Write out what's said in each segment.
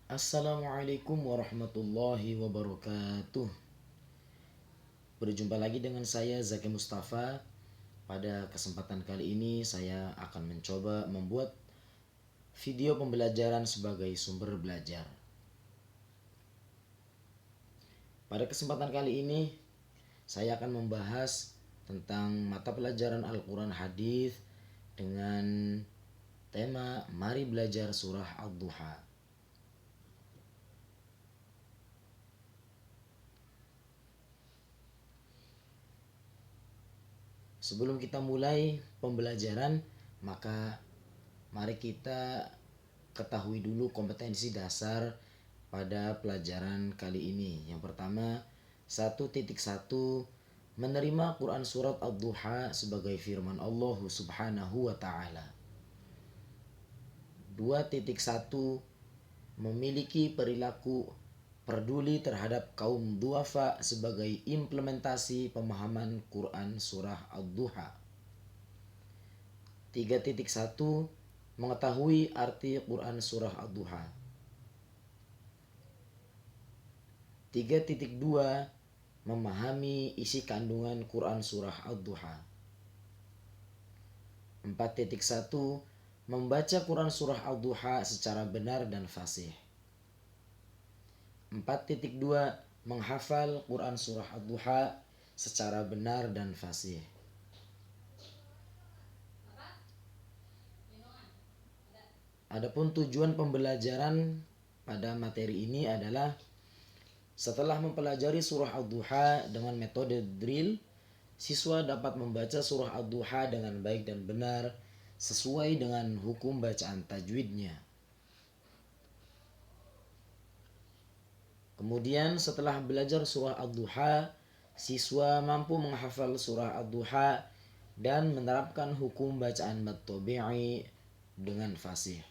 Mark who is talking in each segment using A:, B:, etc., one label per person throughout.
A: Assalamualaikum warahmatullahi wabarakatuh. Berjumpa lagi dengan saya Zaki Mustafa. Pada kesempatan kali ini saya akan mencoba membuat video pembelajaran sebagai sumber belajar. Pada kesempatan kali ini saya akan membahas tentang mata pelajaran Al-Quran Hadis dengan tema Mari Belajar Surah Ad-Duha. Sebelum kita mulai pembelajaran, maka mari kita ketahui dulu kompetensi dasar pada pelajaran kali ini. Yang pertama, 1.1 menerima Quran surat Ad-Duha sebagai firman Allah Subhanahu wa taala. 2.1 memiliki perilaku peduli terhadap kaum duafa sebagai implementasi pemahaman Quran surah Ad-Duha. 3.1 mengetahui arti Quran surah Ad-Duha. 3.2 memahami isi kandungan Quran surah Ad-Duha. 4.1 membaca Quran surah Ad-Duha secara benar dan fasih. 4.2 menghafal Quran surah Ad-Duha secara benar dan fasih. Adapun tujuan pembelajaran pada materi ini adalah setelah mempelajari surah Ad-Duha dengan metode drill, siswa dapat membaca surah Ad-Duha dengan baik dan benar sesuai dengan hukum bacaan tajwidnya. Kemudian setelah belajar surah Ad-Duha, siswa mampu menghafal surah Ad-Duha dan menerapkan hukum bacaan mad tabi'i dengan fasih.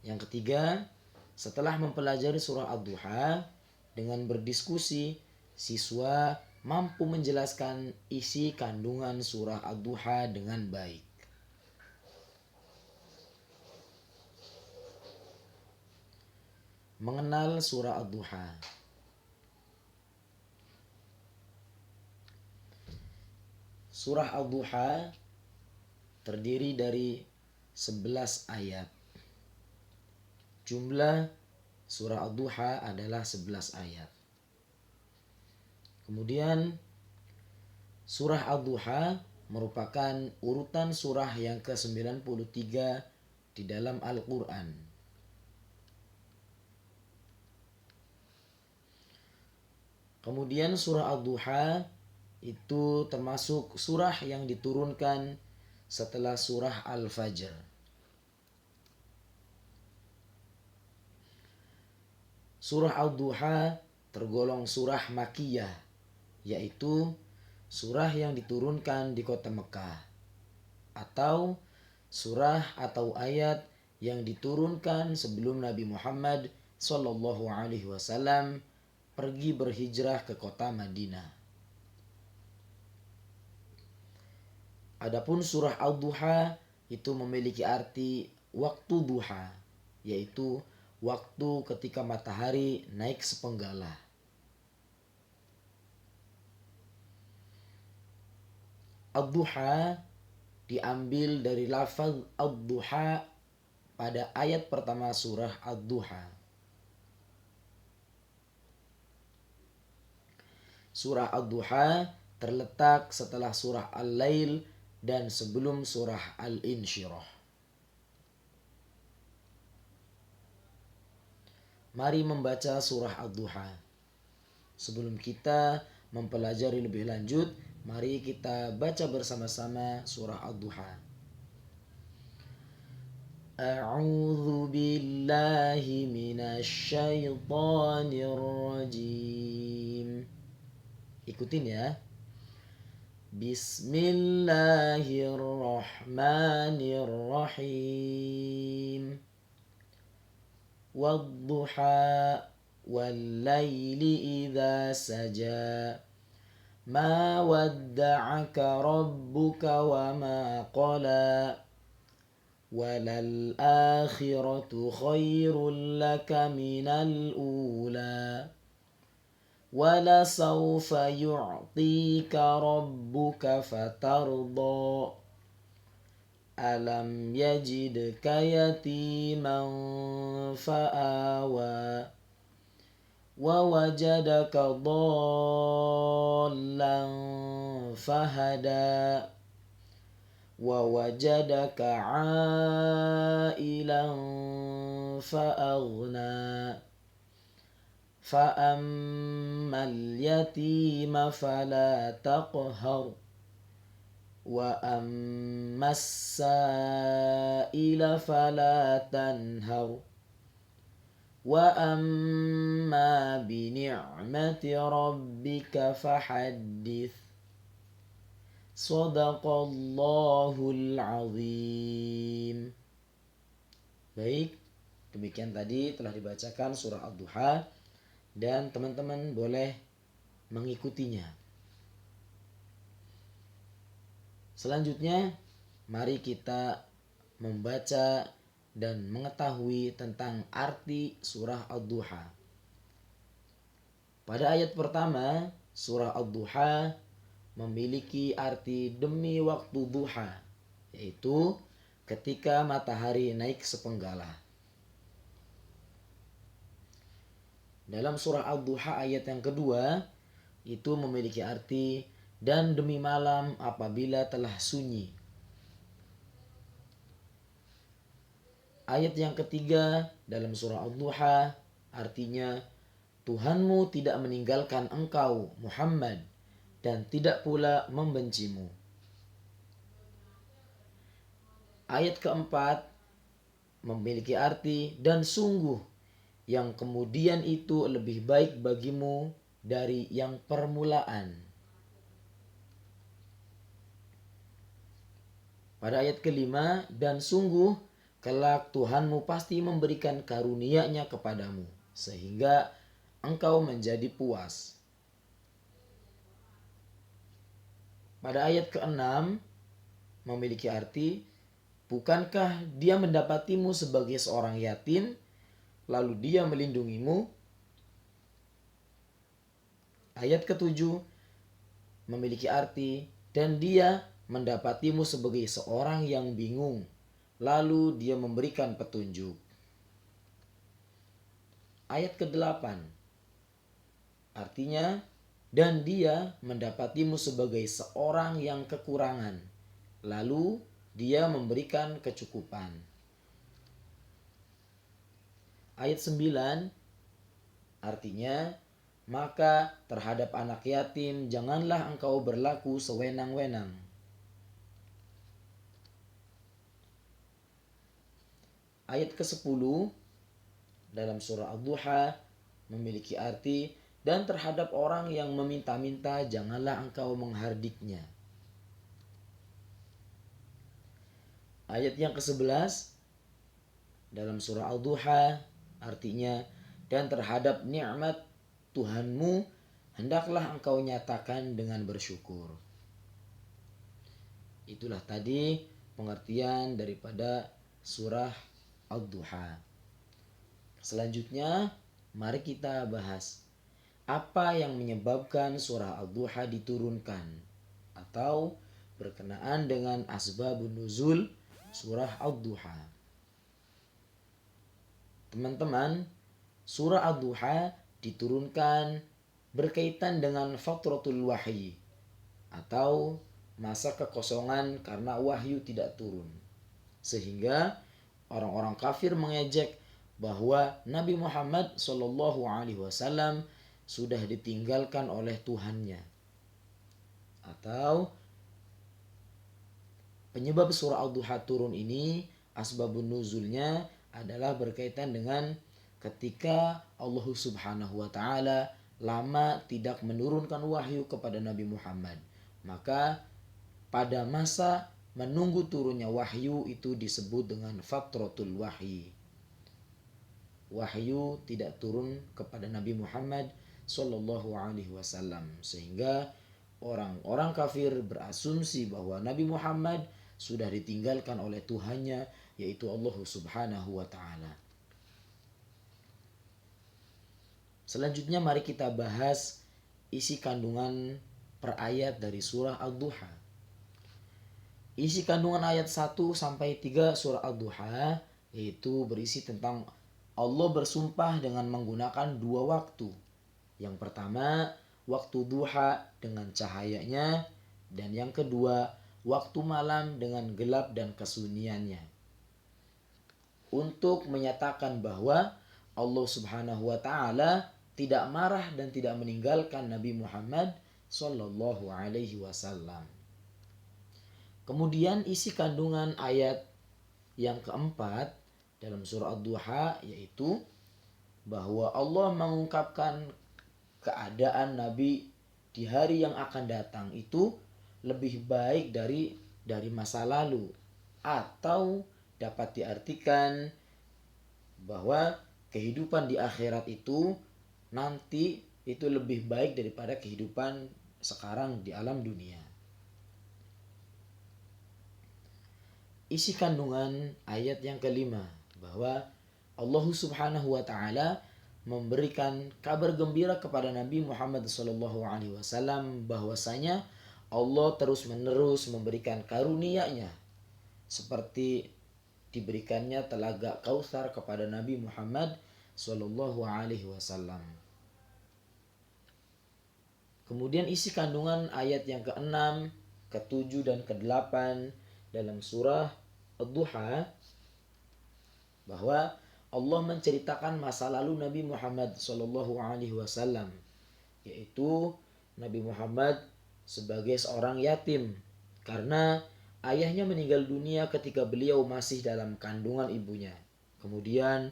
A: Yang ketiga, setelah mempelajari surah Ad-Duha dengan berdiskusi, siswa mampu menjelaskan isi kandungan surah Ad-Duha dengan baik. Mengenal surah Ad-Duha. Surah Ad-Duha terdiri dari 11 ayat. Jumlah surah Ad-Duha adalah 11 ayat. Kemudian surah Ad-Duha merupakan urutan surah yang ke-93 di dalam Al-Quran. Kemudian surah Ad-Duha itu termasuk surah yang diturunkan setelah surah Al-Fajr. Surah Ad-Duha tergolong surah Makkiyah, yaitu surah yang diturunkan di kota Mekah, atau surah atau ayat yang diturunkan sebelum Nabi Muhammad SAW pergi berhijrah ke kota Madinah. Adapun surah Ad-Duha itu memiliki arti waktu duha, yaitu waktu ketika matahari naik sepenggala. Ad-Duha diambil dari lafaz Ad-Duha pada ayat pertama surah Ad-Duha. Surah Ad-Duha terletak setelah surah Al-Lail dan sebelum surah Al-Insyirah. Mari membaca surah Ad-Duha. Sebelum kita mempelajari lebih lanjut, mari kita baca bersama-sama surah Ad-Duha. A'udzu billahi minasy syaithanir rajim. Ikutin ya. Bismillahirrahmanirrahim. Wadduha wallayli idza saja. Ma wadda'aka rabbuka wa ma qala. وَلَلْآخِرَةُ خَيْرٌ لَكَ مِنَ الْأُولَى وَلَسَوْفَ يُعْطِيكَ رَبُّكَ فَتَرْضَى أَلَمْ يَجِدْكَ يَتِيمًا فَآوَى وَوَجَدَكَ ضَالًّا فَهَدَى وَوَجَدَكَ عَائِلًا فَأَغْنَى فَأَمَّا الْيَتِيمَ فَلَا تَقْهَرْ وَأَمَّا السَّائِلَ فَلَا تَنْهَرْ وَأَمَّا بِنِعْمَةِ رَبِّكَ فَحَدِّثْ Shadaqallahul azim. Baik, demikian tadi telah dibacakan surah Ad-Duha dan teman-teman boleh mengikutinya. Selanjutnya, mari kita membaca dan mengetahui tentang arti surah Ad-Duha. Pada ayat pertama, surah Ad-Duha memiliki arti demi waktu duha, yaitu ketika matahari naik sepenggala. Dalam surah Ad-Duha ayat yang kedua, itu memiliki arti dan demi malam apabila telah sunyi. Ayat yang ketiga dalam surah Ad-Duha artinya Tuhanmu tidak meninggalkan engkau Muhammad dan tidak pula membencimu. Ayat keempat memiliki arti dan sungguh yang kemudian itu lebih baik bagimu dari yang permulaan. Pada ayat kelima, dan sungguh kelak Tuhanmu pasti memberikan karunia-Nya kepadamu sehingga engkau menjadi puas. Pada ayat ke-6 memiliki arti, bukankah dia mendapatimu sebagai seorang yatim, lalu dia melindungimu? Ayat ke-7 memiliki arti, dan dia mendapatimu sebagai seorang yang bingung, lalu dia memberikan petunjuk. Ayat ke-8 artinya, dan dia mendapatimu sebagai seorang yang kekurangan, lalu dia memberikan kecukupan. Ayat 9 artinya, maka terhadap anak yatim janganlah engkau berlaku sewenang-wenang. Ayat ke-10 dalam surah Ad-Duha memiliki arti, dan terhadap orang yang meminta-minta janganlah engkau menghardiknya. Ayat yang ke-11 dalam surah Ad-Duha artinya, dan terhadap nikmat Tuhanmu hendaklah engkau nyatakan dengan bersyukur. Itulah tadi pengertian daripada surah Ad-Duha. Selanjutnya mari kita bahas apa yang menyebabkan surah Ad-Duha diturunkan atau berkenaan dengan asbabun nuzul surah Ad-Duha. Teman-teman, surah Ad-Duha diturunkan berkaitan dengan fatratul wahyi atau masa kekosongan karena wahyu tidak turun. Sehingga orang-orang kafir mengejek bahwa Nabi Muhammad SAW sudah ditinggalkan oleh Tuhannya. Atau penyebab surah Ad-Duha turun ini, asbabun nuzulnya adalah berkaitan dengan ketika Allah Subhanahu wa taala lama tidak menurunkan wahyu kepada Nabi Muhammad. Maka pada masa menunggu turunnya wahyu itu disebut dengan fatratul wahyi. Wahyu tidak turun kepada Nabi Muhammad Sallallahu Alaihi Wasallam, sehingga orang-orang kafir berasumsi bahwa Nabi Muhammad sudah ditinggalkan oleh Tuhannya, yaitu Allah Subhanahu wa Ta'ala. Selanjutnya mari kita bahas isi kandungan per ayat dari surah Ad-Duha. Isi kandungan ayat 1 sampai 3 surah Ad-Duha yaitu berisi tentang Allah bersumpah dengan menggunakan dua waktu. Yang pertama, waktu duha dengan cahayanya, dan yang kedua, waktu malam dengan gelap dan kesunyiannya. Untuk menyatakan bahwa Allah Subhanahu wa Ta'ala tidak marah dan tidak meninggalkan Nabi Muhammad Sallallahu Alaihi Wasallam. Kemudian isi kandungan ayat yang keempat dalam surah Ad-Duha yaitu bahwa Allah mengungkapkan keadaan Nabi di hari yang akan datang itu lebih baik dari masa lalu, atau dapat diartikan bahwa kehidupan di akhirat itu nanti itu lebih baik daripada kehidupan sekarang di alam dunia. Isi kandungan ayat yang kelima bahwa Allah Subhanahu wa Ta'ala memberikan kabar gembira kepada Nabi Muhammad SAW bahwasanya Allah terus-menerus memberikan karunia-Nya seperti diberikannya telaga Kautsar kepada Nabi Muhammad SAW. Kemudian isi kandungan ayat yang ke-6, ke-7 dan ke-8 dalam surah Ad-Duha bahwa Allah menceritakan masa lalu Nabi Muhammad SAW, yaitu Nabi Muhammad sebagai seorang yatim karena ayahnya meninggal dunia ketika beliau masih dalam kandungan ibunya. Kemudian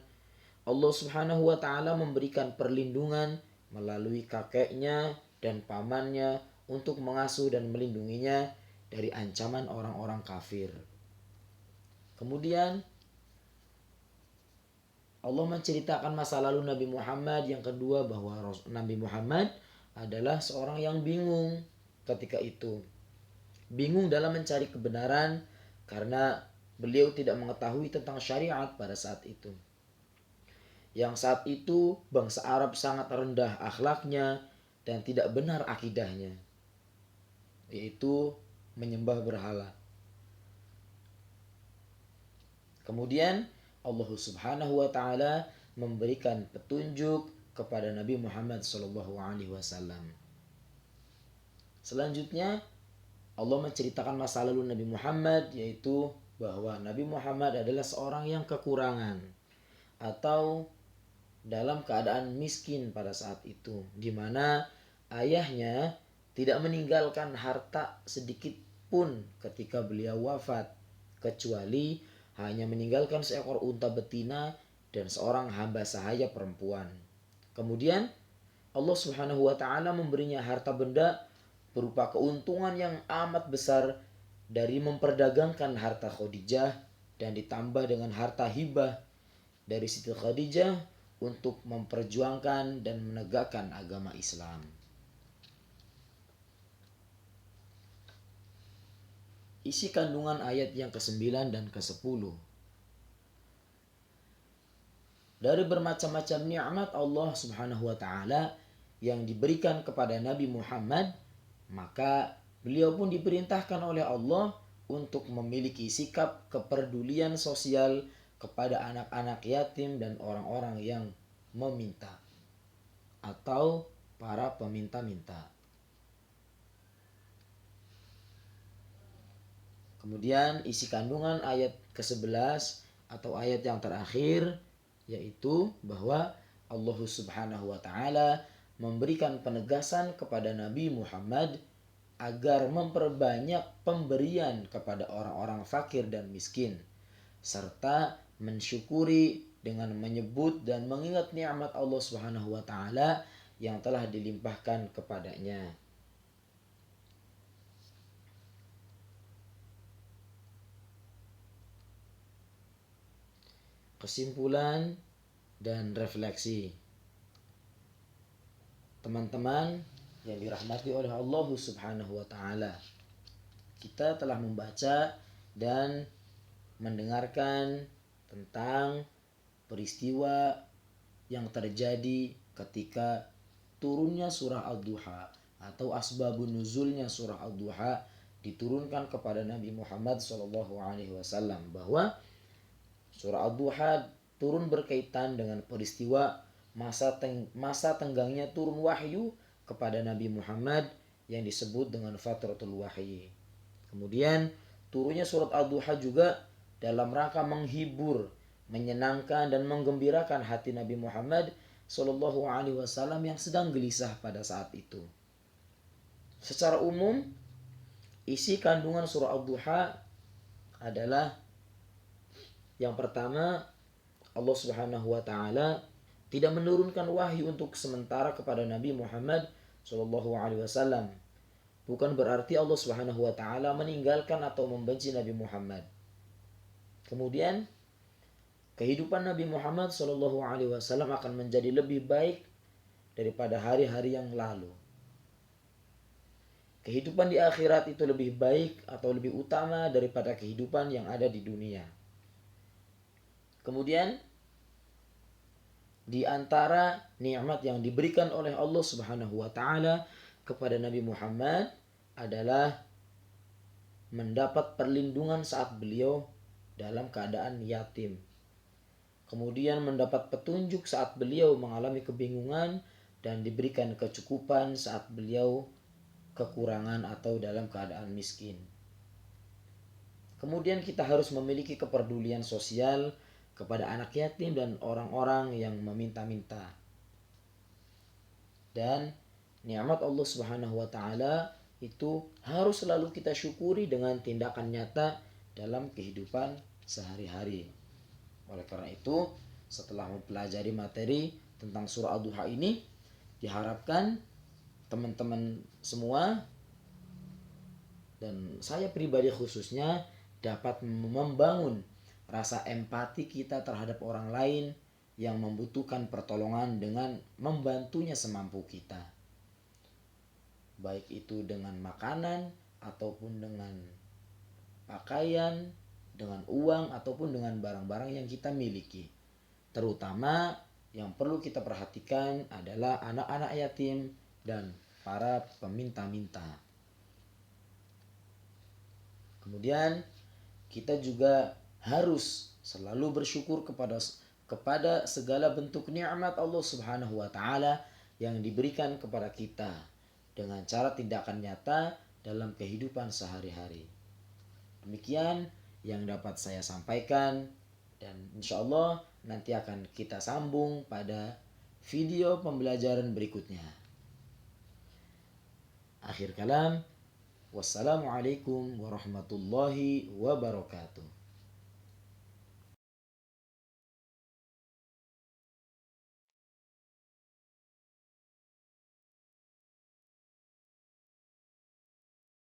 A: Allah Subhanahu wa Ta'ala memberikan perlindungan melalui kakeknya dan pamannya untuk mengasuh dan melindunginya dari ancaman orang-orang kafir. Kemudian Allah menceritakan masa lalu Nabi Muhammad yang kedua bahwa Nabi Muhammad adalah seorang yang bingung ketika itu. Bingung dalam mencari kebenaran karena beliau tidak mengetahui tentang syariat pada saat itu. Yang saat itu bangsa Arab sangat rendah akhlaknya dan tidak benar akidahnya, yaitu menyembah berhala. Kemudian Allah Subhanahu wa Ta'ala memberikan petunjuk kepada Nabi Muhammad SAW. Selanjutnya Allah menceritakan masa lalu Nabi Muhammad, yaitu bahwa Nabi Muhammad adalah seorang yang kekurangan atau dalam keadaan miskin pada saat itu, di mana ayahnya tidak meninggalkan harta sedikit pun ketika beliau wafat, kecuali hanya meninggalkan seekor unta betina dan seorang hamba sahaya perempuan. Kemudian Allah Subhanahu wa Ta'ala memberinya harta benda berupa keuntungan yang amat besar dari memperdagangkan harta Khadijah dan ditambah dengan harta hibah dari Siti Khadijah untuk memperjuangkan dan menegakkan agama Islam. Isi kandungan ayat yang ke-9 dan ke-10. Dari bermacam-macam nikmat Allah Subhanahu wa Ta'ala yang diberikan kepada Nabi Muhammad, maka beliau pun diperintahkan oleh Allah untuk memiliki sikap kepedulian sosial kepada anak-anak yatim dan orang-orang yang meminta atau para peminta-minta. Kemudian isi kandungan ayat ke-11 atau ayat yang terakhir yaitu bahwa Allah Subhanahu wa Ta'ala memberikan penegasan kepada Nabi Muhammad agar memperbanyak pemberian kepada orang-orang fakir dan miskin, serta mensyukuri dengan menyebut dan mengingat nikmat Allah Subhanahu wa Ta'ala yang telah dilimpahkan kepadanya. Kesimpulan dan refleksi. Teman-teman yang dirahmati oleh Allah Subhanahu wa Ta'ala, kita telah membaca dan mendengarkan tentang peristiwa yang terjadi ketika turunnya surah Ad-Duha atau asbabun nuzulnya surah Ad-Duha diturunkan kepada Nabi Muhammad SAW, bahwa surah Ad-Duha turun berkaitan dengan peristiwa masa tenggangnya turun wahyu kepada Nabi Muhammad yang disebut dengan Fatratul Wahyi. Kemudian turunnya surat Ad-Duha juga dalam rangka menghibur, menyenangkan dan menggembirakan hati Nabi Muhammad Shallallahu Alaihi Wasallam yang sedang gelisah pada saat itu. Secara umum, isi kandungan surah Ad-Duha adalah yang pertama, Allah Subhanahu wa taala tidak menurunkan wahyu untuk sementara kepada Nabi Muhammad Shallallahu alaihi wasallam. Bukan berarti Allah Subhanahu wa taala meninggalkan atau membenci Nabi Muhammad. Kemudian kehidupan Nabi Muhammad Shallallahu alaihi wasallam akan menjadi lebih baik daripada hari-hari yang lalu. Kehidupan di akhirat itu lebih baik atau lebih utama daripada kehidupan yang ada di dunia. Kemudian di antara nikmat yang diberikan oleh Allah Subhanahu wa taala kepada Nabi Muhammad adalah mendapat perlindungan saat beliau dalam keadaan yatim. Kemudian mendapat petunjuk saat beliau mengalami kebingungan dan diberikan kecukupan saat beliau kekurangan atau dalam keadaan miskin. Kemudian kita harus memiliki kepedulian sosial kepada anak yatim dan orang-orang yang meminta-minta. Dan nikmat Allah Subhanahu wa taala itu harus selalu kita syukuri dengan tindakan nyata dalam kehidupan sehari-hari. Oleh karena itu, setelah mempelajari materi tentang surah Ad-Duha ini, diharapkan teman-teman semua dan saya pribadi khususnya dapat membangun rasa empati kita terhadap orang lain yang membutuhkan pertolongan dengan membantunya semampu kita. Baik itu dengan makanan ataupun dengan pakaian, dengan uang ataupun dengan barang-barang yang kita miliki. Terutama yang perlu kita perhatikan adalah anak-anak yatim dan para peminta-minta. Kemudian kita juga harus selalu bersyukur kepada segala bentuk nikmat Allah Subhanahu wa taala yang diberikan kepada kita dengan cara tindakan nyata dalam kehidupan sehari-hari. Demikian yang dapat saya sampaikan, dan insya Allah nanti akan kita sambung pada video pembelajaran berikutnya. Akhir kalam, wassalamualaikum warahmatullahi wabarakatuh.